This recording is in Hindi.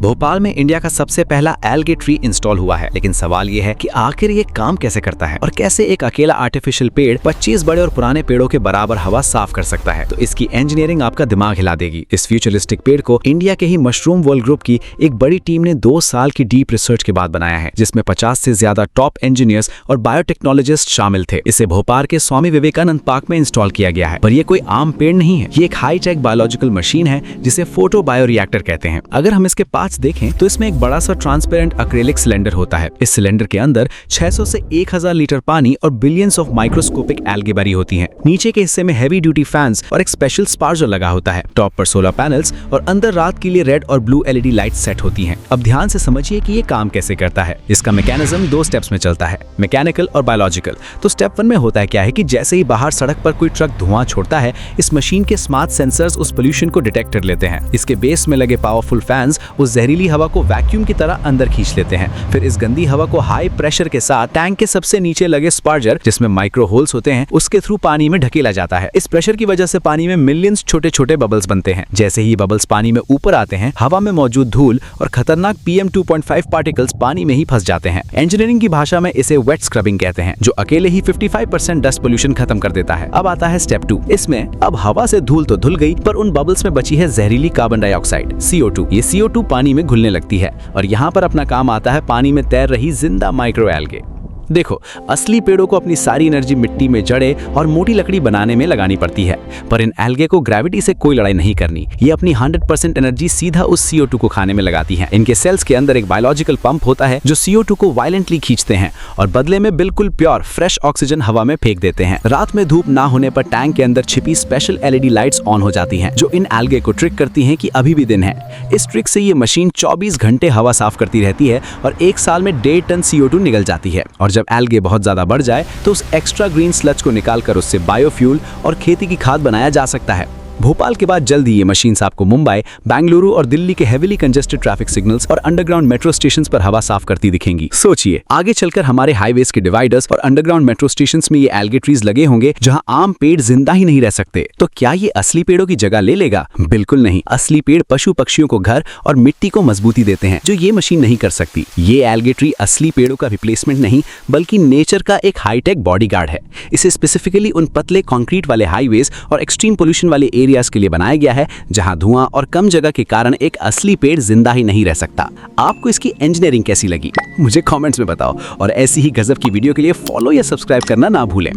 भोपाल में इंडिया का सबसे पहला एल्गे ट्री इंस्टॉल हुआ है, लेकिन सवाल ये है कि आखिर ये काम कैसे करता है और कैसे एक अकेला आर्टिफिशियल पेड़ 25 बड़े और पुराने पेड़ों के बराबर हवा साफ कर सकता है। तो इसकी इंजीनियरिंग आपका दिमाग हिला देगी। इस फ्यूचरिस्टिक पेड़ को इंडिया के ही मशरूम वर्ल्ड ग्रुप की एक बड़ी टीम ने 2 साल की डीप रिसर्च के बाद बनाया है, जिसमें 50 से ज्यादा टॉप इंजीनियर्स और बायोटेक्नोलॉजिस्ट शामिल थे। इसे भोपाल के स्वामी विवेकानंद पार्क में इंस्टॉल किया गया है, पर यह कोई आम पेड़ नहीं है। ये एक हाईटेक बायोलॉजिकल मशीन है जिसे फोटो बायो रिएक्टर कहते हैं। अगर हम इसके पार्ट्स देखें तो इसमें एक बड़ा सा ट्रांसपेरेंट एक्रेलिक सिलेंडर होता है। इस सिलेंडर के अंदर 600 से 1000 लीटर पानी और बिलियंस ऑफ माइक्रोस्कोपिक एल्गे भरी होती हैं। नीचे के हिस्से में हेवी ड्यूटी फैंस और एक स्पेशल स्पार्जर लगा होता है। टॉप पर सोलर पैनल्स और अंदर रात के लिए रेड और ब्लू एलईडी लाइट सेट होती हैं। अब ध्यान से समझिए कि ये काम कैसे करता है। इसका मैकेनिज्म 2 स्टेप्स में चलता है, मैकेनिकल और बायोलॉजिकल। तो स्टेप 1 में होता है क्या है कि जैसे ही बाहर सड़क पर कोई ट्रक धुआं छोड़ता है, इस मशीन के स्मार्ट सेंसर्स उस पोल्यूशन को डिटेक्ट कर लेते हैं। इसके बेस में लगे पावरफुल फैंस उस जहरीली हवा को वैक्यूम की तरह अंदर खींच लेते हैं। फिर इस गंदी हवा को हाई प्रेशर के साथ टैंक के सबसे नीचे लगे स्पार्जर, जिसमें माइक्रो होल्स होते हैं, उसके थ्रू पानी में ढकेला जाता है। इस प्रेशर की वजह से पानी में मिलियंस छोटे छोटे बबल्स बनते हैं। जैसे ही बबल्स पानी में ऊपर आते हैं, हवा में मौजूद धूल और खतरनाक PM 2.5 पार्टिकल्स पानी में ही फंस जाते हैं। इंजीनियरिंग की भाषा में इसे वेट स्क्रबिंग कहते हैं, जो अकेले ही 55% डस्ट पोल्यूशन खत्म कर देता है। अब आता है स्टेप 2। इसमें अब हवा से धूल तो धुल गई, पर उन बबल्स में बची है जहरीली कार्बन डाइऑक्साइड CO2। ये CO2 पानी में घुलने लगती है और यहाँ पर अपना काम आता है पानी में तैर रही जिंदा माइक्रो एल्गे। देखो, असली पेड़ों को अपनी सारी एनर्जी मिट्टी में जड़ें और मोटी लकड़ी बनाने में लगानी पड़ती है, पर इन एल्गे को ग्रेविटी से कोई लड़ाई नहीं करनी। ये अपनी 100% एनर्जी सीधा उस CO2 को खाने में लगाती हैं। इनके सेल्स के अंदर एक बायोलॉजिकल पंप होता है जो CO2 को वायलेंटली खींचते हैं और बदले में बिल्कुल प्योर फ्रेश ऑक्सीजन हवा में फेंक देते हैं। रात में धूप ना होने पर टैंक के अंदर छिपी स्पेशल LED लाइट्स ऑन हो जाती हैं, जो इन एल्गे को ट्रिक करती हैं कि अभी भी दिन है। इस ट्रिक से ये मशीन 24 घंटे हवा साफ करती रहती है और 1 साल में 1.5 टन CO2 निकल जाती है। और जब एल्गे बहुत ज्यादा बढ़ जाए तो उस एक्स्ट्रा ग्रीन स्लज को निकालकर उससे बायोफ्यूल और खेती की खाद बनाया जा सकता है। भोपाल के बाद जल्द ही ये मशीन्स आपको मुंबई, बेंगलुरु और दिल्ली के हेवीली कंजेस्टेड ट्रैफिक सिग्नल्स और अंडरग्राउंड मेट्रो स्टेशंस पर हवा साफ करती दिखेंगी। सोचिए, आगे चलकर हमारे हाईवेज के डिवाइडर्स और अंडरग्राउंड मेट्रो स्टेशंस में ये एल्गे ट्रीज लगे होंगे, जहां आम पेड़ जिंदा ही नहीं रह सकते। तो क्या ये असली पेड़ों की जगह ले लेगा? बिल्कुल नहीं। असली पेड़ पशु पक्षियों को घर और मिट्टी को मजबूती देते हैं, जो ये मशीन नहीं कर सकती। ये एल्गे ट्री असली पेड़ों का रिप्लेसमेंट नहीं, बल्कि नेचर का एक हाईटेक बॉडीगार्ड है। इसे स्पेसिफिकली उन पतले कंक्रीट वाले हाईवेज और एक्सट्रीम पोल्यूशन वाले एरियाज के लिए बनाया गया है, जहां धुआं और कम जगह के कारण एक असली पेड़ जिंदा ही नहीं रह सकता। आपको इसकी इंजीनियरिंग कैसी लगी? मुझे कमेंट्स में बताओ और ऐसी ही गजब की वीडियो के लिए फॉलो या सब्सक्राइब करना ना भूलें।